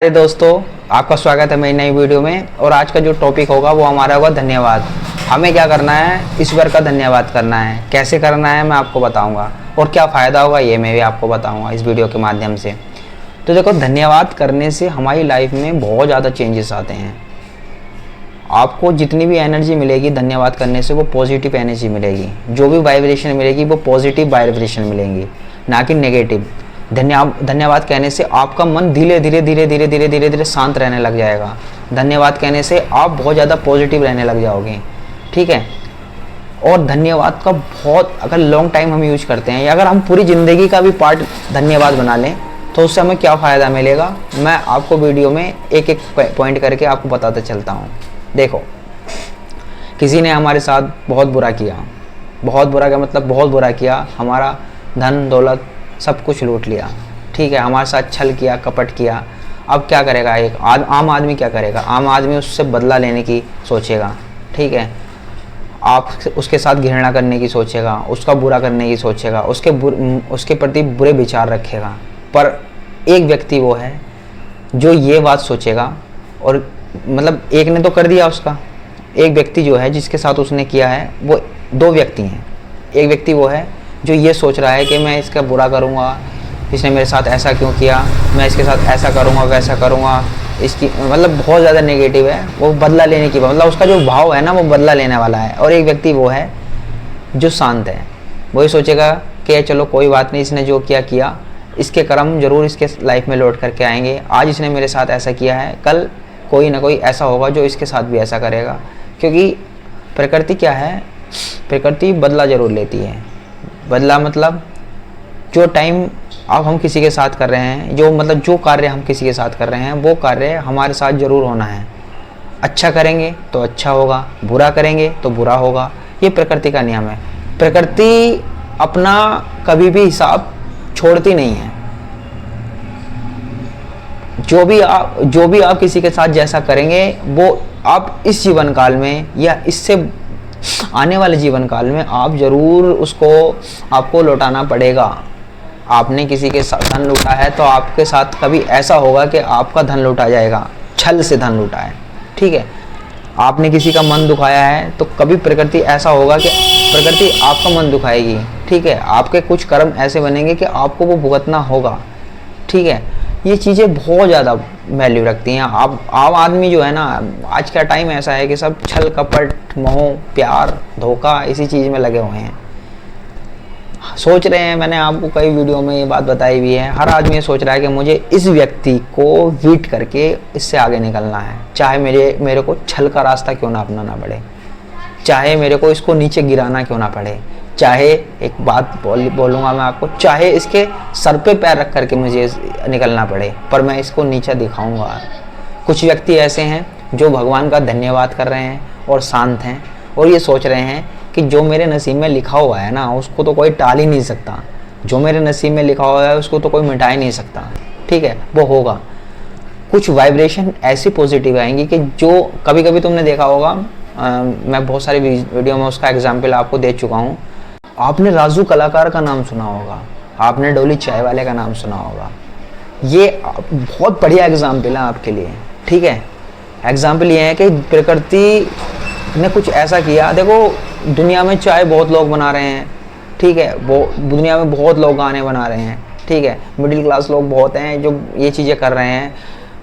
अरे दोस्तों, आपका स्वागत है मेरी नई वीडियो में। और आज का जो टॉपिक होगा वो हमारा होगा धन्यवाद। हमें क्या करना है, ईश्वर का धन्यवाद करना है। कैसे करना है मैं आपको बताऊंगा, और क्या फ़ायदा होगा ये मैं भी आपको बताऊंगा इस वीडियो के माध्यम से। तो देखो, धन्यवाद करने से हमारी लाइफ में बहुत ज़्यादा चेंजेस आते हैं। आपको जितनी भी एनर्जी मिलेगी धन्यवाद करने से, वो पॉजिटिव एनर्जी मिलेगी। जो भी वाइब्रेशन मिलेगी वो पॉजिटिव वाइब्रेशन मिलेंगी, ना कि नेगेटिव। धन्यवाद कहने से आपका मन धीरे धीरे शांत रहने लग जाएगा। धन्यवाद कहने से आप बहुत ज़्यादा पॉजिटिव रहने लग जाओगे, ठीक है। और धन्यवाद का बहुत, अगर लॉन्ग टाइम हम यूज करते हैं, या अगर हम पूरी ज़िंदगी का भी पार्ट धन्यवाद बना लें, तो उससे हमें क्या फ़ायदा मिलेगा, मैं आपको वीडियो में एक एक पॉइंट करके आपको बताते चलता हूँ। देखो, किसी ने हमारे साथ बहुत बुरा किया, बहुत बुरा का मतलब बहुत बुरा किया, हमारा धन दौलत सब कुछ लूट लिया, ठीक है। हमारे साथ छल किया, कपट किया। अब क्या करेगा एक आम आदमी, क्या करेगा? आम आदमी उससे बदला लेने की सोचेगा, ठीक है। आप उसके साथ घृणा करने की सोचेगा, उसका बुरा करने की सोचेगा, उसके प्रति बुरे विचार रखेगा। पर एक व्यक्ति वो है जो ये बात सोचेगा, और मतलब एक ने तो कर दिया उसका, एक व्यक्ति जो है जिसके साथ उसने किया है, वो दो व्यक्ति हैं। एक व्यक्ति वो है जो ये सोच रहा है कि मैं इसका बुरा करूँगा, इसने मेरे साथ ऐसा क्यों किया, मैं इसके साथ ऐसा करूँगा वैसा करूँगा, इसकी मतलब बहुत ज़्यादा नेगेटिव है, वो बदला लेने की, मतलब उसका जो भाव है ना वो बदला लेने वाला है। और एक व्यक्ति वो है जो शांत है, वही सोचेगा कि चलो कोई बात नहीं, इसने जो किया किया, इसके कर्म जरूर इसके लाइफ में लौट करके आएंगे। आज इसने मेरे साथ ऐसा किया है, कल कोई ना कोई ऐसा होगा जो इसके साथ भी ऐसा करेगा। क्योंकि प्रकृति क्या है, प्रकृति बदला जरूर लेती है। बदला मतलब जो टाइम अब हम किसी के साथ कर रहे हैं, जो कार्य हम किसी के साथ कर रहे हैं, वो कार्य हमारे साथ ज़रूर होना है। अच्छा करेंगे तो अच्छा होगा, बुरा करेंगे तो बुरा होगा। ये प्रकृति का नियम है। प्रकृति अपना कभी भी हिसाब छोड़ती नहीं है। जो भी आप किसी के साथ जैसा करेंगे, वो आप इस जीवन काल में या इससे आने वाले जीवन काल में आप जरूर उसको आपको लौटाना पड़ेगा। आपने किसी के साथ धन लूटा है तो आपके साथ कभी ऐसा होगा कि आपका धन लूटा जाएगा, छल से धन लूटा है, ठीक है। आपने किसी का मन दुखाया है तो कभी प्रकृति ऐसा होगा कि प्रकृति आपका मन दुखाएगी, ठीक है। आपके कुछ कर्म ऐसे बनेंगे कि आपको वो भुगतना होगा, ठीक है। ये चीज़ें बहुत ज़्यादा वैल्यू रखती हैं। आप आम आदमी जो है ना, आज का टाइम ऐसा है कि सब छल कपट, मोह, प्यार, धोखा, इसी चीज़ में लगे हुए हैं। सोच रहे हैं, मैंने आपको कई वीडियो में ये बात बताई भी है, हर आदमी ये सोच रहा है कि मुझे इस व्यक्ति को बीट करके इससे आगे निकलना है, चाहे मेरे को छल का रास्ता क्यों ना अपनाना पड़े, चाहे मेरे को इसको नीचे गिराना क्यों ना पड़े, चाहे एक बात बोलूँगा मैं आपको, चाहे इसके सर पे पैर रख करके मुझे निकलना पड़े, पर मैं इसको नीचा दिखाऊंगा। कुछ व्यक्ति ऐसे हैं जो भगवान का धन्यवाद कर रहे हैं और शांत हैं, और ये सोच रहे हैं कि जो मेरे नसीब में लिखा हुआ है ना, उसको तो कोई टाल ही नहीं सकता। जो मेरे नसीब में लिखा हुआ है उसको तो कोई मिटा ही नहीं सकता, ठीक है, वो होगा। कुछ वाइब्रेशन ऐसी पॉजिटिव आएंगी कि जो कभी कभी तुमने देखा होगा, मैं बहुत सारी वीडियो में उसका एग्जाम्पल आपको दे चुका हूँ। आपने राजू कलाकार का नाम सुना होगा, आपने डोली चाय वाले का नाम सुना होगा। ये बहुत बढ़िया एग्जाम्पल है आपके लिए, ठीक है। एग्जाम्पल ये है कि प्रकृति ने कुछ ऐसा किया। देखो, दुनिया में चाय बहुत लोग बना रहे हैं, ठीक है, वो दुनिया में बहुत लोग गाने बना रहे हैं, ठीक है। मिडिल क्लास लोग बहुत हैं जो ये चीज़ें कर रहे हैं।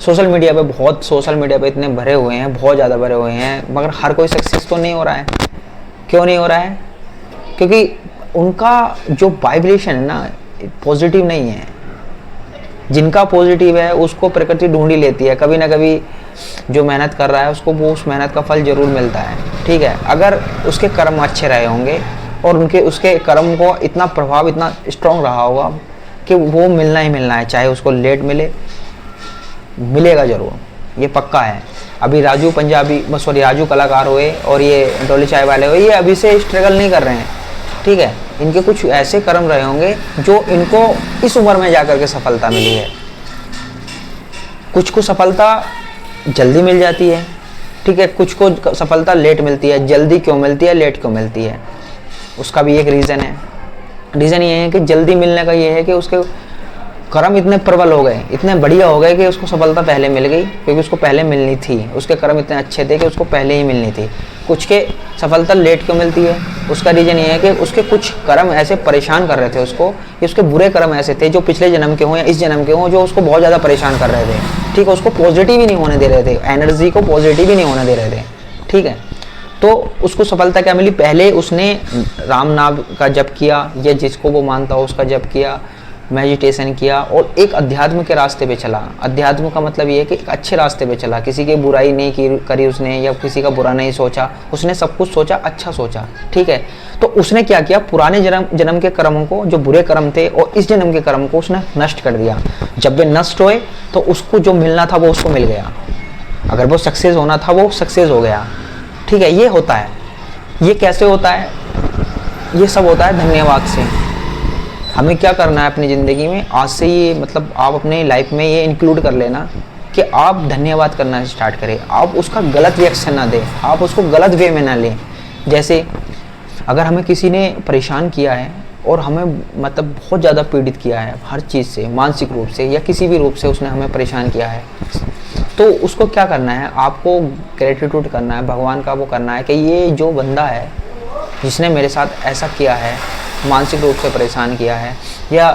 सोशल मीडिया पे इतने भरे हुए हैं, बहुत ज़्यादा भरे हुए हैं, मगर हर कोई सक्सेस तो नहीं हो रहा है। क्यों नहीं हो रहा है? क्योंकि उनका जो वाइब्रेशन है ना, पॉजिटिव नहीं है। जिनका पॉजिटिव है उसको प्रकृति ढूंढ ही लेती है, कभी ना कभी जो मेहनत कर रहा है उसको वो उस मेहनत का फल जरूर मिलता है, ठीक है। अगर उसके कर्म अच्छे रहे होंगे और उसके कर्म को इतना प्रभाव, इतना स्ट्रॉन्ग रहा होगा कि वो मिलना ही मिलना है, चाहे उसको लेट मिले, मिलेगा जरूर, ये पक्का है। अभी राजू कलाकार हुए और ये डोली चाय वाले हुए, ये अभी से स्ट्रगल नहीं कर रहे हैं, ठीक है। इनके कुछ ऐसे कर्म रहे होंगे जो इनको इस उम्र में जाकर के सफलता मिली है। कुछ को सफलता जल्दी मिल जाती है, ठीक है, कुछ को सफलता लेट मिलती है। जल्दी क्यों मिलती है, लेट क्यों मिलती है, उसका भी एक रीज़न है। रीज़न ये है कि जल्दी मिलने का ये है कि उसके कर्म इतने प्रबल हो गए, इतने बढ़िया हो गए कि उसको सफलता पहले मिल गई, क्योंकि उसको पहले मिलनी थी। उसके कर्म इतने अच्छे थे कि उसको पहले ही मिलनी थी। कुछ के सफलता लेट क्यों मिलती है, उसका रीज़न ये है कि उसके कुछ कर्म ऐसे परेशान कर रहे थे उसको, कि उसके बुरे कर्म ऐसे थे जो पिछले जन्म के हों या इस जन्म के हों, जो उसको बहुत ज़्यादा परेशान कर रहे थे। ठीक है, उसको पॉजिटिव ही नहीं होने दे रहे थे, एनर्जी को पॉजिटिव ही नहीं होने दे रहे थे। ठीक है, तो उसको सफलता क्या मिली, पहले उसने राम नाम का जप किया, या जिसको वो मानता हो उसका जप किया, मेडिटेशन किया, और एक अध्यात्म के रास्ते पे चला। अध्यात्म का मतलब ये है कि एक अच्छे रास्ते पे चला, किसी की बुराई नहीं करी उसने, या किसी का बुरा नहीं सोचा, उसने सब कुछ सोचा, अच्छा सोचा। ठीक है, तो उसने क्या किया, पुराने जन्म के कर्मों को, जो बुरे कर्म थे, और इस जन्म के कर्म को उसने नष्ट कर दिया। जब वे नष्ट हुए तो उसको जो मिलना था वो उसको मिल गया। अगर वो सक्सेस होना था वो सक्सेस हो गया। ठीक है, ये होता है। ये कैसे होता है, ये सब होता है धन्यवाद से। हमें क्या करना है अपनी ज़िंदगी में, आज से ये मतलब आप अपने लाइफ में ये इंक्लूड कर लेना कि आप धन्यवाद करना स्टार्ट करें। आप उसका गलत रिएक्शन ना दें, आप उसको गलत वे में ना लें। जैसे अगर हमें किसी ने परेशान किया है और हमें मतलब बहुत ज़्यादा पीड़ित किया है हर चीज़ से, मानसिक रूप से या किसी भी रूप से उसने हमें परेशान किया है, तो उसको क्या करना है, आपको ग्रेटिट्यूड करना है, भगवान का वो करना है कि ये जो बंदा है जिसने मेरे साथ ऐसा किया है, मानसिक रूप से परेशान किया है, या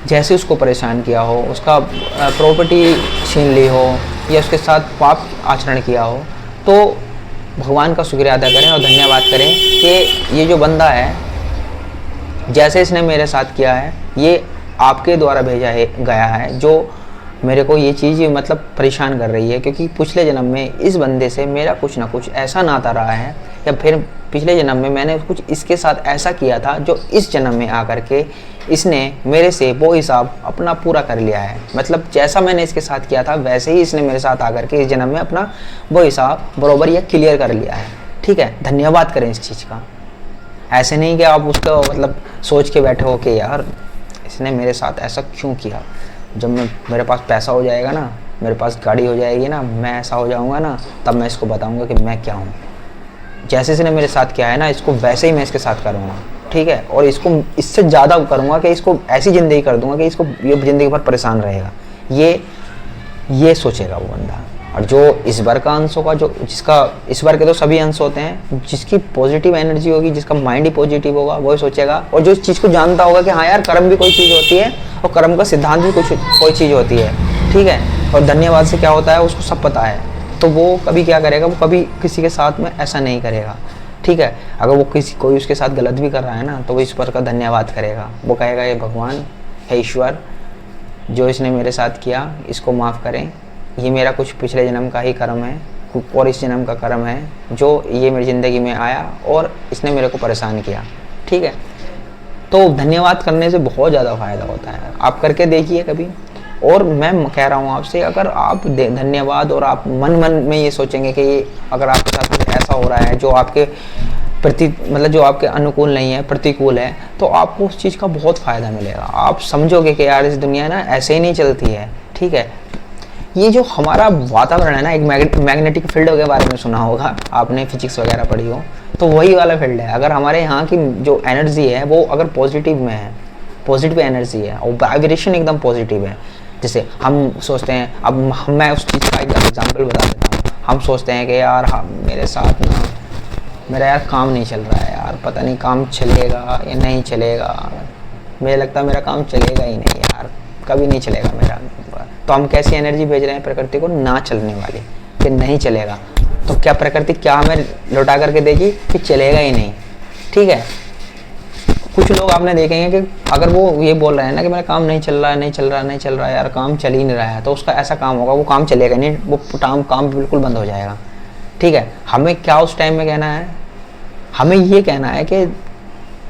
जैसे उसको परेशान किया हो, उसका प्रॉपर्टी छीन ली हो, या उसके साथ पाप आचरण किया हो, तो भगवान का शुक्रिया अदा करें और धन्यवाद करें कि ये जो बंदा है, जैसे इसने मेरे साथ किया है, ये आपके द्वारा भेजा है गया है, जो मेरे को ये चीज़ मतलब परेशान कर रही है, क्योंकि पिछले जन्म में इस बंदे से मेरा कुछ ना कुछ ऐसा नाता रहा है, या फिर पिछले जन्म में मैंने कुछ इसके साथ ऐसा किया था जो इस जन्म में आकर के इसने मेरे से वो हिसाब अपना पूरा कर लिया है। मतलब जैसा मैंने इसके साथ किया था वैसे ही इसने मेरे साथ आकर के इस जन्म में अपना वो हिसाब बरोबर या क्लियर कर लिया है। ठीक है, धन्यवाद करें इस चीज़ का। ऐसे नहीं कि आप उसको मतलब सोच के बैठे हो कि यार इसने मेरे साथ ऐसा क्यों किया, जब मेरे पास पैसा हो जाएगा ना, मेरे पास गाड़ी हो जाएगी ना, मैं ऐसा हो जाऊंगा ना, तब मैं इसको बताऊंगा कि मैं क्या हूँ। जैसे इसने मेरे साथ किया है ना, इसको वैसे ही मैं इसके साथ करूँगा। ठीक है, और इसको इससे ज़्यादा करूँगा कि इसको ऐसी ज़िंदगी कर दूंगा कि इसको ये ज़िंदगी भर परेशान रहेगा। ये सोचेगा वो बंदा। और जो इस बार का अंश होगा, जो जिसका इस बार के तो सभी अंश होते हैं, जिसकी पॉजिटिव एनर्जी होगी, जिसका माइंड ही पॉजिटिव होगा, वही सोचेगा। और जो इस चीज़ को जानता होगा कि हाँ यार कर्म भी कोई चीज़ होती है, और कर्म का सिद्धांत भी कोई चीज़ होती है। ठीक है, और धन्यवाद से क्या होता है उसको सब पता है, तो वो कभी क्या करेगा, वो कभी किसी के साथ में ऐसा नहीं करेगा। ठीक है, अगर वो कोई उसके साथ गलत भी कर रहा है ना, तो वो इस पर का धन्यवाद करेगा। वो कहेगा ये भगवान है, ईश्वर, जो इसने मेरे साथ किया इसको माफ़ करें, ये मेरा कुछ पिछले जन्म का ही कर्म है और इस जन्म का कर्म है जो ये मेरी ज़िंदगी में आया और इसने मेरे को परेशान किया। ठीक है, तो धन्यवाद करने से बहुत ज़्यादा फ़ायदा होता है, आप करके देखिए कभी। और मैं कह रहा हूँ आपसे, अगर आप धन्यवाद और आप मन में ये सोचेंगे कि ये अगर आपके साथ कुछ ऐसा हो रहा है जो आपके प्रति मतलब जो आपके अनुकूल नहीं है, प्रतिकूल है, तो आपको उस चीज़ का बहुत फ़ायदा मिलेगा। आप समझोगे कि यार इस दुनिया ना ऐसे ही नहीं चलती है। ठीक है, ये जो हमारा वातावरण है ना, एक मैग्नेटिक फील्ड के बारे में सुना होगा आपने, फिजिक्स वगैरह पढ़ी हो, तो वही वाला फील्ड है। अगर हमारे यहाँ की जो एनर्जी है वो अगर पॉजिटिव में है, पॉजिटिव एनर्जी है और वाइब्रेशन एकदम पॉजिटिव है, जैसे हम सोचते हैं, अब मैं उस चीज़ का एक एग्जाम्पल बता देता हूँ। हम सोचते हैं कि यार मेरे साथ ना मेरा यार काम नहीं चल रहा है, यार पता नहीं काम चलेगा या नहीं चलेगा, मुझे लगता है मेरा काम चलेगा ही नहीं यार, कभी नहीं चलेगा मेरा। तो हम कैसी एनर्जी भेज रहे हैं प्रकृति को, ना चलने वाली, कि नहीं चलेगा। तो क्या प्रकृति क्या हमें लौटा करके देगी कि चलेगा ही नहीं। ठीक है, कुछ लोग आपने देखेंगे कि अगर वो ये बोल रहे हैं ना कि मेरा काम नहीं चल रहा है, नहीं चल रहा है, नहीं चल रहा है, यार काम चल ही नहीं रहा है, तो उसका ऐसा काम होगा, वो काम चलेगा नहीं, वो काम बिल्कुल बंद हो जाएगा। ठीक है, हमें क्या उस टाइम में कहना है, हमें ये कहना है कि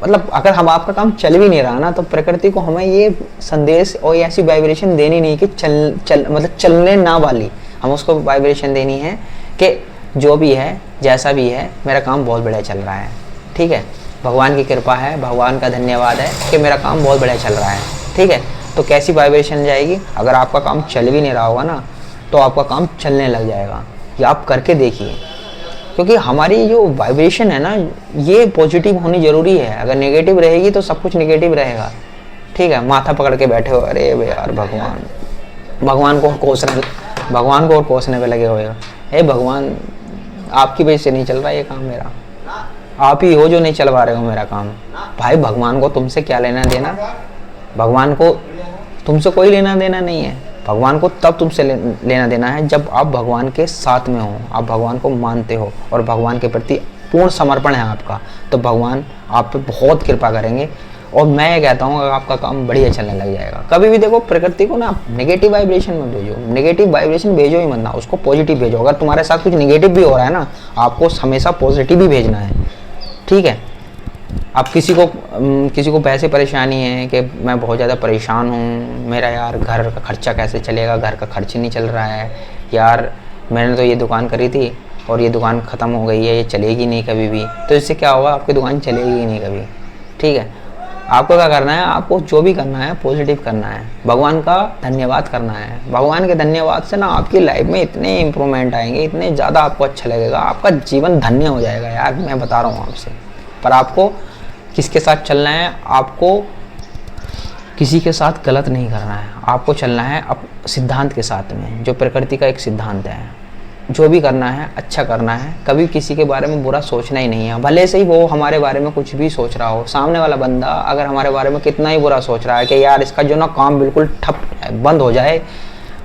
मतलब अगर हम आपका काम चल भी नहीं रहा ना, तो प्रकृति को हमें ये संदेश और ऐसी वाइब्रेशन देनी नहीं कि मतलब चलने ना वाली, हम उसको वाइब्रेशन देनी है कि जो भी है जैसा भी है मेरा काम बहुत बढ़िया चल रहा है। ठीक है, भगवान की कृपा है, भगवान का धन्यवाद है कि मेरा काम बहुत बढ़िया चल रहा है। ठीक है, तो कैसी वाइब्रेशन जाएगी, अगर आपका काम चल भी नहीं रहा होगा ना, तो आपका काम चलने लग जाएगा। ये आप करके देखिए, क्योंकि हमारी जो वाइब्रेशन है ना, ये पॉजिटिव होनी ज़रूरी है। अगर नेगेटिव रहेगी तो सब कुछ नेगेटिव रहेगा। ठीक है, माथा पकड़ के बैठे हो, अरे यार भगवान, भगवान को और कोसने पे लगे हुए हो। हे भगवान, आपकी वजह से नहीं चल रहा ये काम मेरा, आप ही हो जो नहीं चलवा रहे हो मेरा काम। भाई भगवान को तुमसे क्या लेना देना, भगवान को तुमसे कोई लेना देना नहीं है। भगवान को तब तुमसे लेना देना है जब आप भगवान के साथ में हो, आप भगवान को मानते हो और भगवान के प्रति पूर्ण समर्पण है आपका, तो भगवान आप पे बहुत कृपा करेंगे। और मैं ये कहता हूँ आपका काम बढ़िया चलने लग जाएगा। कभी भी देखो प्रकृति को ना नेगेटिव वाइब्रेशन में भेजो, नेगेटिव वाइब्रेशन भेजो ही मत ना, उसको पॉजिटिव भेजो। अगर तुम्हारे साथ कुछ नेगेटिव भी हो रहा है ना, आपको हमेशा पॉजिटिव ही भेजना है, ठीक है। अब किसी को पैसे परेशानी है कि मैं बहुत ज़्यादा परेशान हूँ, मेरा यार घर का खर्चा कैसे चलेगा, घर का खर्च नहीं चल रहा है यार, मैंने तो ये दुकान करी थी और ये दुकान ख़त्म हो गई है, ये चलेगी नहीं कभी भी। तो इससे क्या होगा, आपकी दुकान चलेगी ही नहीं कभी, ठीक है। आपको क्या करना है, आपको जो भी करना है पॉजिटिव करना है, भगवान का धन्यवाद करना है। भगवान के धन्यवाद से ना आपकी लाइफ में इतने इम्प्रूवमेंट आएंगे, इतने ज़्यादा आपको अच्छा लगेगा, आपका जीवन धन्य हो जाएगा यार, मैं बता रहा हूँ आपसे। पर आपको किसके साथ चलना है, आपको किसी के साथ गलत नहीं करना है, आपको चलना है सिद्धांत के साथ में, जो प्रकृति का एक सिद्धांत है। जो भी करना है अच्छा करना है, कभी किसी के बारे में बुरा सोचना ही नहीं है। भले से ही वो हमारे बारे में कुछ भी सोच रहा हो, सामने वाला बंदा अगर हमारे बारे में कितना ही बुरा सोच रहा है कि यार इसका जो ना काम बिल्कुल ठप बंद हो जाए,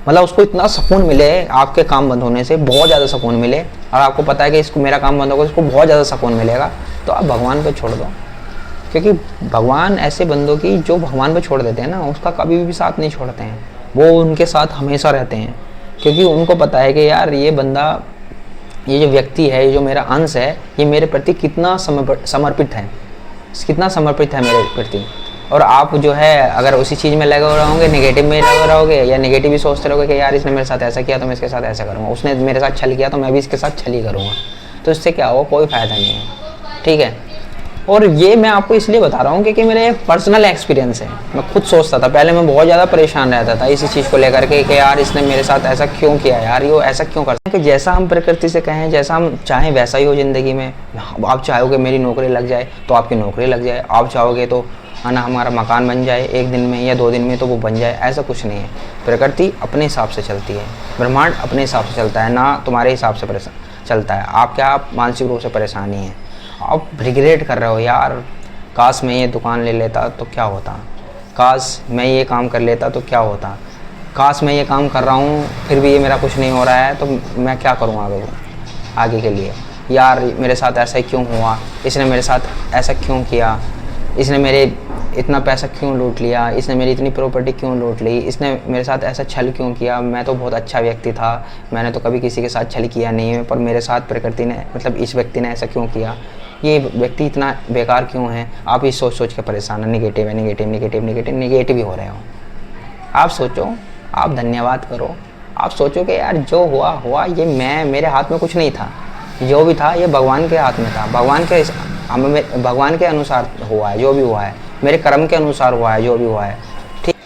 मतलब उसको इतना सुकून मिले आपके काम बंद होने से, बहुत ज़्यादा सुकून मिले, और आपको पता है कि इसको मेरा काम बंद होगा, इसको बहुत ज़्यादा सुकून मिलेगा, तो आप भगवान पे छोड़ दो। क्योंकि भगवान ऐसे बंदों की जो भगवान पे छोड़ देते हैं ना, उसका कभी भी साथ नहीं छोड़ते हैं, वो उनके साथ हमेशा रहते हैं। क्योंकि उनको पता है कि यार ये बंदा, ये जो व्यक्ति है, ये जो मेरा अंश है, ये मेरे प्रति कितना समर्पित है, कितना समर्पित है मेरे प्रति। और आप जो है अगर उसी चीज़ में लगे रहोगे, नेगेटिव में लगे रहोगे या नेगेटिव ही सोचते रहोगे कि यार इसने मेरे साथ ऐसा किया तो मैं इसके साथ ऐसा करूँगा, उसने मेरे साथ छल किया तो मैं भी इसके साथ छल ही करूँगा, तो इससे क्या होगा, कोई फ़ायदा नहीं है, ठीक है। और ये मैं आपको इसलिए बता रहा हूँ क्योंकि मेरे पर्सनल एक्सपीरियंस है। मैं खुद सोचता था पहले, मैं बहुत ज़्यादा परेशान रहता था इसी चीज़ को लेकर के कि यार इसने मेरे साथ ऐसा क्यों किया, यार ये ऐसा क्यों करता है। कि जैसा हम प्रकृति से कहें, जैसा हम चाहें वैसा ही हो ज़िंदगी में। आप चाहोगे मेरी नौकरी लग जाए तो आपकी नौकरी लग जाए, आप चाहोगे तो है ना हमारा मकान बन जाए 1 दिन में या 2 दिन में, तो वो बन जाए, ऐसा कुछ नहीं है। प्रकृति अपने हिसाब से चलती है, ब्रह्मांड अपने हिसाब से चलता है, ना तुम्हारे हिसाब से चलता है। आप क्या, आप मानसिक रूप से परेशानी है, आप रिग्रेट कर रहे हो यार, काश मैं ये दुकान ले लेता तो क्या होता, काश मैं ये काम कर लेता तो क्या होता, काश मैं ये काम कर रहा हूँ फिर भी ये मेरा कुछ नहीं हो रहा है तो मैं क्या करूँ आगे के लिए, यार मेरे साथ ऐसा क्यों हुआ, इसने मेरे साथ ऐसा क्यों किया, इसने मेरे इतना पैसा क्यों लूट लिया, इसने मेरी इतनी प्रॉपर्टी क्यों लूट ली, इसने मेरे साथ ऐसा छल क्यों किया, मैं तो बहुत अच्छा व्यक्ति था, मैंने तो कभी किसी के साथ छल किया नहीं है, पर मेरे साथ प्रकृति ने, मतलब इस व्यक्ति ने ऐसा क्यों किया, ये व्यक्ति इतना बेकार क्यों है। आप ये सोच सोच के परेशान है, नेगेटिव है, नेगेटिव नेगेटिव नेगेटिव नेगेटिव ही हो रहे हो। आप सोचो, आप धन्यवाद करो, आप सोचो कि यार जो हुआ हुआ, ये मेरे हाथ में कुछ नहीं था, जो भी था ये भगवान के हाथ में था, भगवान के अनुसार हुआ है जो भी हुआ है, मेरे कर्म के अनुसार हुआ है जो भी हुआ है, ठीक।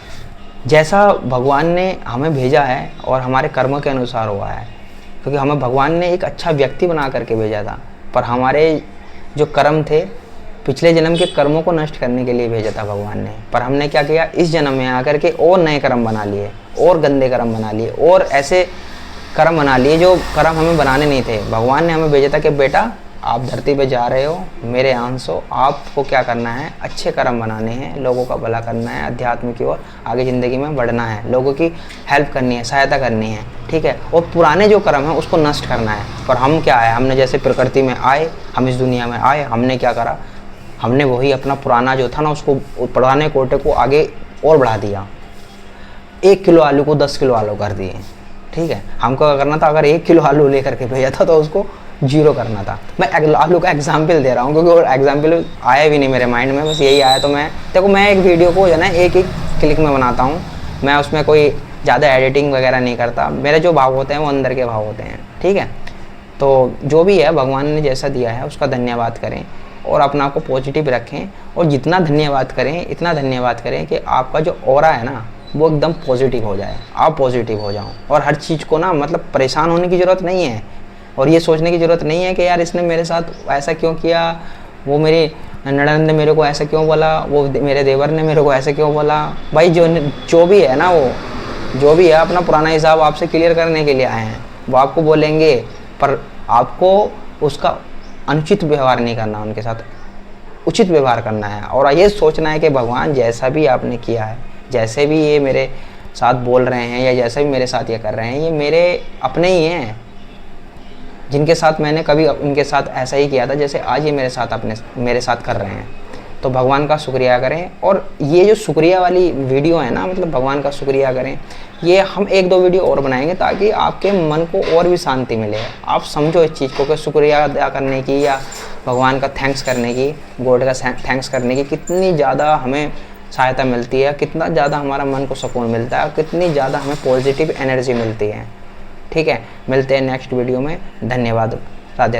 जैसा भगवान ने हमें भेजा है और हमारे कर्मों के अनुसार हुआ है, क्योंकि हमें भगवान ने एक अच्छा व्यक्ति बना करके भेजा था, पर हमारे जो कर्म थे, पिछले जन्म के कर्मों को नष्ट करने के लिए भेजा था भगवान ने, पर हमने क्या किया, इस जन्म में आकर के और नए कर्म बना लिए, और गंदे कर्म बना लिए, और ऐसे कर्म बना लिए जो कर्म हमें बनाने नहीं थे। भगवान ने हमें भेजा था कि बेटा आप धरती पे जा रहे हो, मेरे अंश हो, आपको क्या करना है, अच्छे कर्म बनाने हैं, लोगों का भला करना है, अध्यात्म की ओर आगे ज़िंदगी में बढ़ना है, लोगों की हेल्प करनी है, सहायता करनी है, ठीक है। और पुराने जो कर्म है उसको नष्ट करना है। पर हम क्या है, हमने जैसे प्रकृति में आए, हम इस दुनिया में आए, हमने क्या करा, हमने वही अपना पुराना जो था ना, उसको पुराने कोटे को आगे और बढ़ा दिया, 1 किलो आलू को 10 किलो आलू कर दिए, ठीक है। हमको क्या करना था, अगर 1 किलो आलू लेकर के भेजा था तो उसको 0 करना था। मैं आलू का एग्जाम्पल दे रहा हूँ क्योंकि वो एग्जाम्पल आया भी नहीं मेरे माइंड में, बस यही आया। तो मैं देखो, मैं एक वीडियो को जो है ना एक क्लिक में बनाता हूँ, मैं उसमें कोई ज़्यादा एडिटिंग वगैरह नहीं करता, मेरे जो भाव होते हैं वो अंदर के भाव होते हैं, ठीक है। तो जो भी है भगवान ने जैसा दिया है उसका धन्यवाद करें और अपना आप को पॉजिटिव रखें, और जितना धन्यवाद करें इतना धन्यवाद करें कि आपका जो ऑरा है ना वो एकदम पॉजिटिव हो जाए, आप पॉजिटिव हो जाओ। और हर चीज़ को ना, मतलब परेशान होने की ज़रूरत नहीं है, और ये सोचने की ज़रूरत नहीं है कि यार इसने मेरे साथ ऐसा क्यों किया, वो मेरी ननद ने मेरे को ऐसा क्यों बोला, वो मेरे देवर ने मेरे को ऐसे क्यों बोला। भाई जो भी है ना, वो जो भी है अपना पुराना हिसाब आपसे क्लियर करने के लिए आए हैं, वो आपको बोलेंगे, पर आपको उसका अनुचित व्यवहार नहीं करना, उनके साथ उचित व्यवहार करना है। और ये सोचना है कि भगवान जैसा भी आपने किया है, जैसे भी ये मेरे साथ बोल रहे हैं या जैसे भी मेरे साथ ये कर रहे हैं, ये मेरे अपने ही हैं, जिनके साथ मैंने कभी उनके साथ ऐसा ही किया था जैसे आज ये मेरे साथ कर रहे हैं। तो भगवान का शुक्रिया करें। और ये जो शुक्रिया वाली वीडियो है ना, मतलब भगवान का शुक्रिया करें, ये हम 1-2 वीडियो और बनाएंगे ताकि आपके मन को और भी शांति मिले। आप समझो इस चीज़ को कि शुक्रिया अदा करने की या भगवान का थैंक्स करने की, गॉड का थैंक्स करने की कितनी ज़्यादा हमें सहायता मिलती है, कितना ज़्यादा हमारा मन को सुकून मिलता है, कितनी ज़्यादा हमें पॉजिटिव एनर्जी मिलती है। ठीक है, मिलते हैं नेक्स्ट वीडियो में। धन्यवाद। राधे।